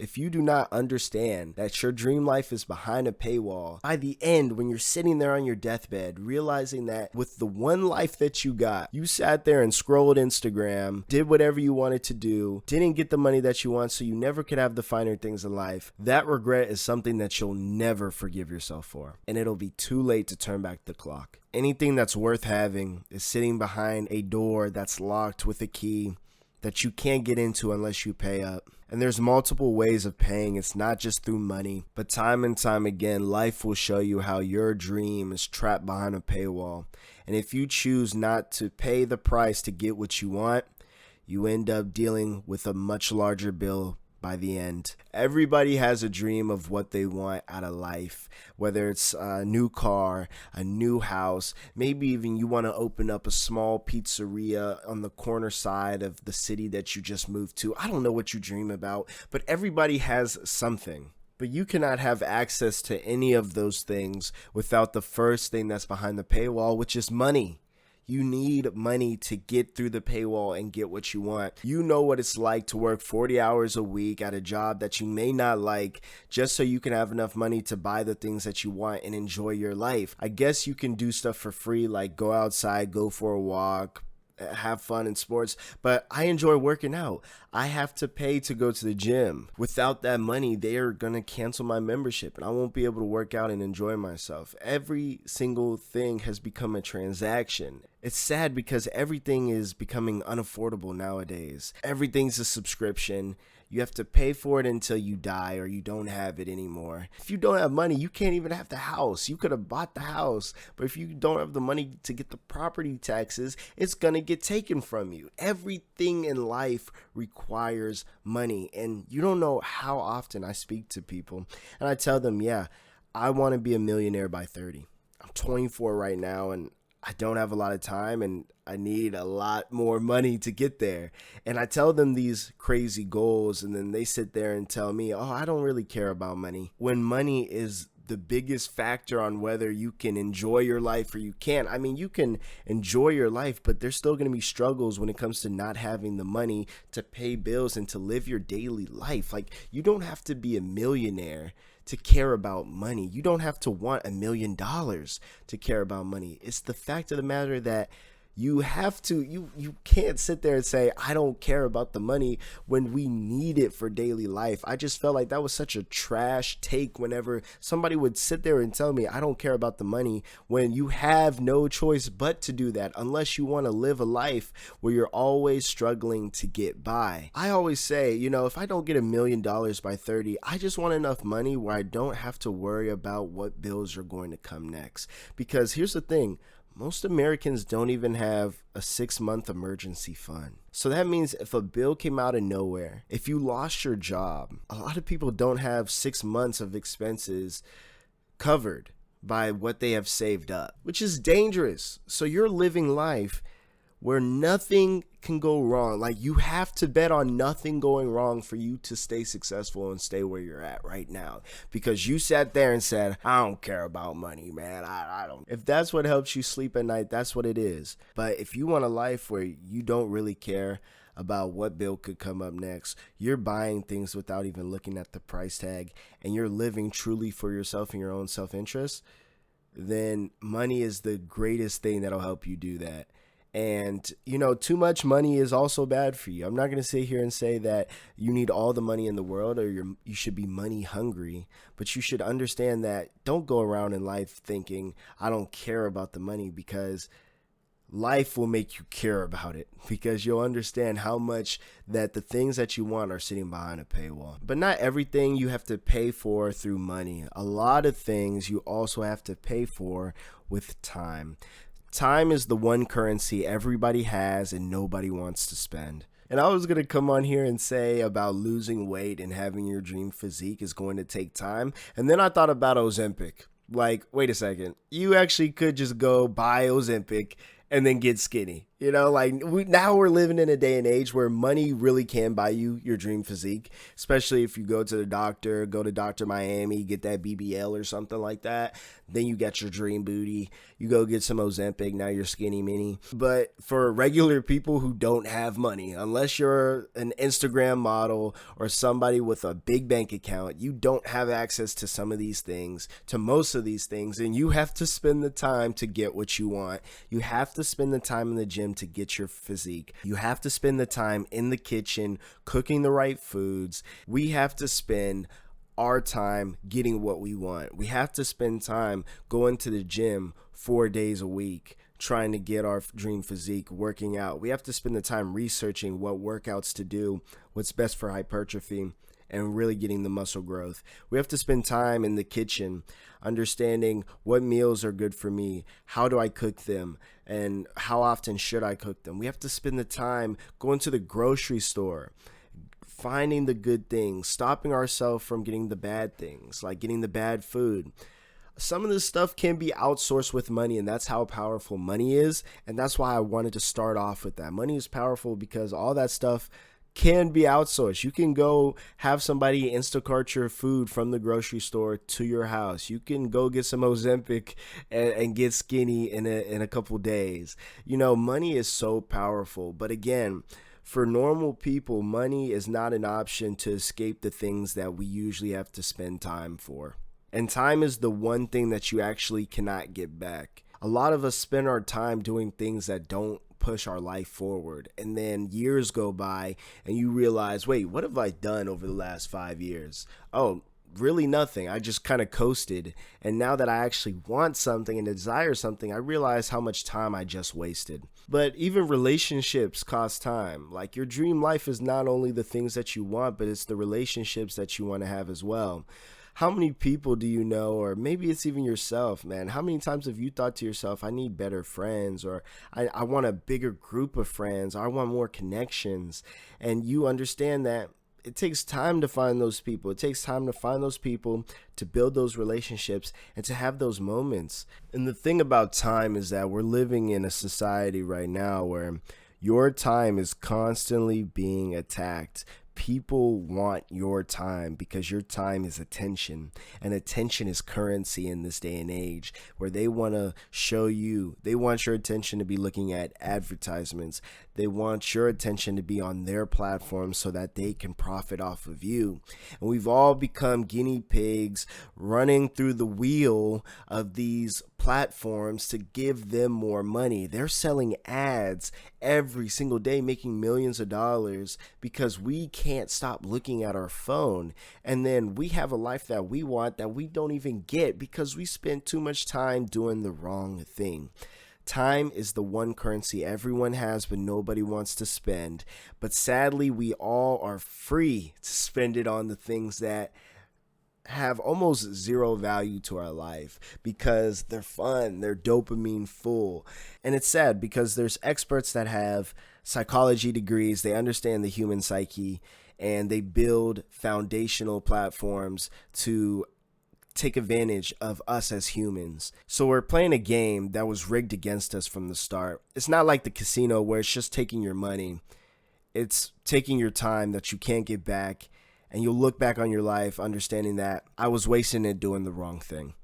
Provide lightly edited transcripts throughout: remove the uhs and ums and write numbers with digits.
If you do not understand that your dream life is behind a paywall, by the end, when you're sitting there on your deathbed, realizing that with the one life that you got, you sat there and scrolled Instagram, did whatever you wanted to do, didn't get the money that you want, so you never could have the finer things in life, that regret is something that you'll never forgive yourself for. And it'll be too late to turn back the clock. Anything that's worth having is sitting behind a door that's locked with a key that you can't get into unless you pay up. And there's multiple ways of paying. It's not just through money, but time and time again, life will show you how your dream is trapped behind a paywall. And if you choose not to pay the price to get what you want, you end up dealing with a much larger bill by the end. Everybody has a dream of what they want out of life, whether it's a new car, a new house, maybe even you want to open up a small pizzeria on the corner side of the city that you just moved to. I don't know what you dream about, but everybody has something. But you cannot have access to any of those things without the first thing that's behind the paywall, which is money. You need money to get through the paywall and get what you want. You know what it's like to work 40 hours a week at a job that you may not like just so you can have enough money to buy the things that you want and enjoy your life. I guess you can do stuff for free, like go outside, go for a walk, have fun in sports, but I enjoy working out. I have to pay to go to the gym. Without that money, they are going to cancel my membership and I won't be able to work out and enjoy myself. Every single thing has become a transaction. It's sad because everything is becoming unaffordable nowadays. Everything's a subscription. You have to pay for it until you die or you don't have it anymore. If you don't have money, you can't even have the house. You could have bought the house, but if you don't have the money to get the property taxes, it's going to get taken from you. Everything in life requires money, and you don't know how often I speak to people and I tell them, yeah, I want to be a millionaire by 30. I'm 24 right now and I don't have a lot of time and I need a lot more money to get there. And I tell them these crazy goals and then they sit there and tell me, oh, I don't really care about money. When money is the biggest factor on whether you can enjoy your life or you can't. I mean, you can enjoy your life, but there's still going to be struggles when it comes to not having the money to pay bills and to live your daily life. Like, you don't have to be a millionaire to care about money. You don't have to want $1 million to care about money. It's the fact of the matter that you have to, you can't sit there and say, I don't care about the money when we need it for daily life. I just felt like that was such a trash take whenever somebody would sit there and tell me, I don't care about the money, when you have no choice but to do that unless you want to live a life where you're always struggling to get by. I always say, if I don't get $1 million by 30, I just want enough money where I don't have to worry about what bills are going to come next. Because here's the thing, most Americans don't even have a 6-month emergency fund. So that means if a bill came out of nowhere, if you lost your job, a lot of people don't have 6 months of expenses covered by what they have saved up, which is dangerous. So you're living life where nothing can go wrong. Like, you have to bet on nothing going wrong for you to stay successful and stay where you're at right now, because you sat there and said, I don't care about money, man. I don't. If that's what helps you sleep at night, that's what it is. But if you want a life where you don't really care about what bill could come up next, you're buying things without even looking at the price tag, and you're living truly for yourself and your own self-interest, then money is the greatest thing that'll help you do that. And, too much money is also bad for you. I'm not going to sit here and say that you need all the money in the world or you should be money hungry, but you should understand that don't go around in life thinking, I don't care about the money, because life will make you care about it, because you'll understand how much that the things that you want are sitting behind a paywall. But not everything you have to pay for through money. A lot of things you also have to pay for with time. Time is the one currency everybody has and nobody wants to spend. And I was going to come on here and say about losing weight and having your dream physique is going to take time. And then I thought about Ozempic. Like, wait a second. You actually could just go buy Ozempic and then get skinny. You know, like now we're living in a day and age where money really can buy you your dream physique, especially if you go to the doctor, go to Dr. Miami, get that BBL or something like that. Then you get your dream booty. You go get some Ozempic, now you're skinny mini. But for regular people who don't have money, unless you're an Instagram model or somebody with a big bank account, you don't have access to some of these things, to most of these things, and you have to spend the time to get what you want. You have to spend the time in the gym to get your physique. You have to spend the time in the kitchen cooking the right foods. We have to spend our time getting what we want. We have to spend time going to the gym 4 days a week, trying to get our dream physique, working out. We have to spend the time researching what workouts to do, what's best for hypertrophy, and really getting the muscle growth. We have to spend time in the kitchen understanding what meals are good for me, how do I cook them, and how often should I cook them. We have to spend the time going to the grocery store, finding the good things, stopping ourselves from getting the bad things, like getting the bad food. Some of this stuff can be outsourced with money, and that's how powerful money is. And that's why I wanted to start off with that. Money is powerful because all that stuff can be outsourced. You can go have somebody Instacart your food from the grocery store to your house. You can go get some Ozempic and get skinny in a couple days. You know, money is so powerful. But again, for normal people, money is not an option to escape the things that we usually have to spend time for. And time is the one thing that you actually cannot get back. A lot of us spend our time doing things that don't push our life forward. And then years go by and you realize, wait, what have I done over the last 5 years? Oh, really nothing. I just kind of coasted. And now that I actually want something and desire something, I realize how much time I just wasted. But even relationships cost time. Like your dream life is not only the things that you want, but it's the relationships that you want to have as well. How many people do you know, or maybe it's even yourself, man? How many times have you thought to yourself, I need better friends, or I want a bigger group of friends, or I want more connections? And you understand that it takes time to find those people. It takes time to find those people, to build those relationships, and to have those moments. And the thing about time is that we're living in a society right now where your time is constantly being attacked. People want your time because your time is attention, and attention is currency in this day and age, where they want to show you, they want your attention to be looking at advertisements. They want your attention to be on their platform so that they can profit off of you. And we've all become guinea pigs running through the wheel of these platforms to give them more money. They're selling ads every single day, making millions of dollars because we can't stop looking at our phone. And then we have a life that we want that we don't even get because we spend too much time doing the wrong thing. Time is the one currency everyone has, but nobody wants to spend. But sadly, we all are free to spend it on the things that have almost zero value to our life because they're fun, they're dopamine full. And it's sad because there's experts that have psychology degrees, they understand the human psyche, and they build foundational platforms to take advantage of us as humans. So we're playing a game that was rigged against us from the start. It's not like the casino where it's just taking your money. It's taking your time that you can't get back, and you'll look back on your life understanding that I was wasting it doing the wrong thing.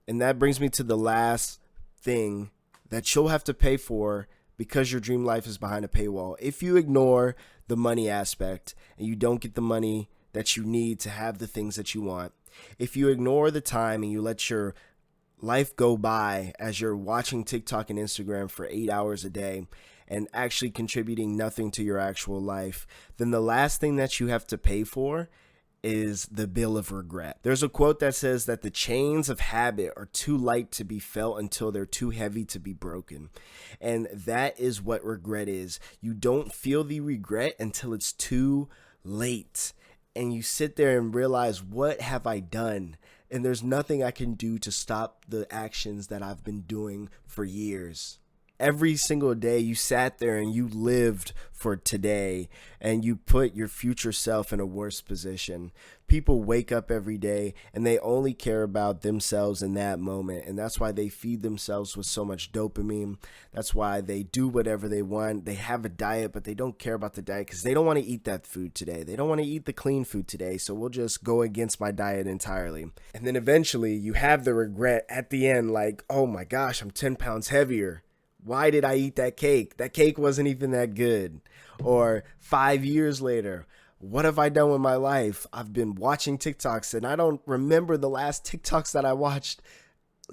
And that brings me to the last thing that you'll have to pay for because your dream life is behind a paywall. If you ignore the money aspect and you don't get the money that you need to have the things that you want, if you ignore the time and you let your life go by as you're watching TikTok and Instagram for 8 hours a day and actually contributing nothing to your actual life, then the last thing that you have to pay for is the bill of regret. There's a quote that says that the chains of habit are too light to be felt until they're too heavy to be broken. And that is what regret is. You don't feel the regret until it's too late. And you sit there and realize, what have I done? And there's nothing I can do to stop the actions that I've been doing for years. Every single day you sat there and you lived for today, and you put your future self in a worse position. People wake up every day and they only care about themselves in that moment, and that's why they feed themselves with so much dopamine. That's why they do whatever they want. They have a diet, but they don't care about the diet because they don't want to eat that food today. They don't want to eat the clean food today, so we'll just go against my diet entirely. And then eventually you have the regret at the end, like, oh my gosh, I'm 10 pounds heavier. Why did I eat that cake? That cake wasn't even that good. Or 5 years later, what have I done with my life? I've been watching TikToks and I don't remember the last TikToks that I watched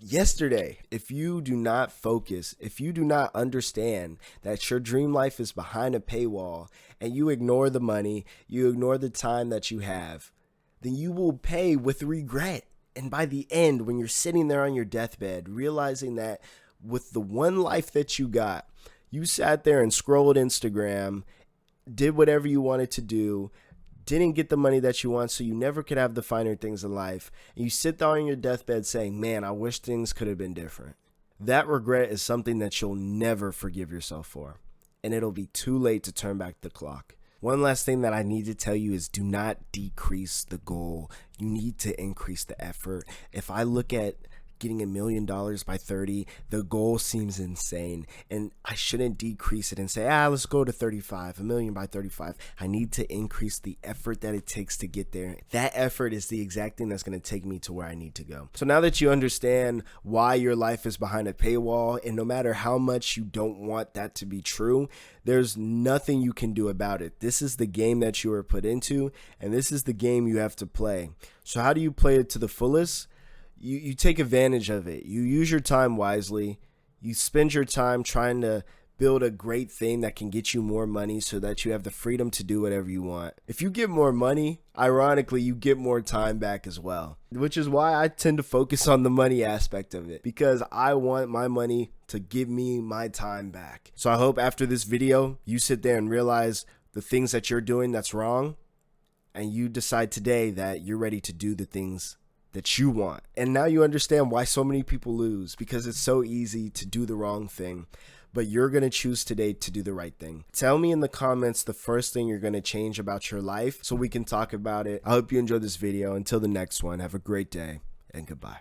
yesterday. If you do not focus, if you do not understand that your dream life is behind a paywall, and you ignore the money, you ignore the time that you have, then you will pay with regret. And by the end, when you're sitting there on your deathbed, realizing that with the one life that you got, you sat there and scrolled Instagram, did whatever you wanted to do, didn't get the money that you want, so you never could have the finer things in life. And you sit there on your deathbed saying, man, I wish things could have been different. That regret is something that you'll never forgive yourself for. And it'll be too late to turn back the clock. One last thing that I need to tell you is do not decrease the goal. You need to increase the effort. If I look at getting $1 million by 30, the goal seems insane, and I shouldn't decrease it and say, let's go to 35, $1 million by 35. I need to increase the effort that it takes to get there. That effort is the exact thing that's going to take me to where I need to go. So now that you understand why your life is behind a paywall, and no matter how much you don't want that to be true, there's nothing you can do about it. This is the game that you were put into, and this is the game you have to play. So how do you play it to the fullest? You take advantage of it. You use your time wisely. You spend your time trying to build a great thing that can get you more money so that you have the freedom to do whatever you want. If you get more money, ironically, you get more time back as well, which is why I tend to focus on the money aspect of it, because I want my money to give me my time back. So I hope after this video, you sit there and realize the things that you're doing that's wrong, and you decide today that you're ready to do the things that you want. And now you understand why so many people lose, because it's so easy to do the wrong thing, but you're going to choose today to do the right thing. Tell me in the comments the first thing you're going to change about your life so we can talk about it. I hope you enjoyed this video. Until the next one, have a great day and goodbye.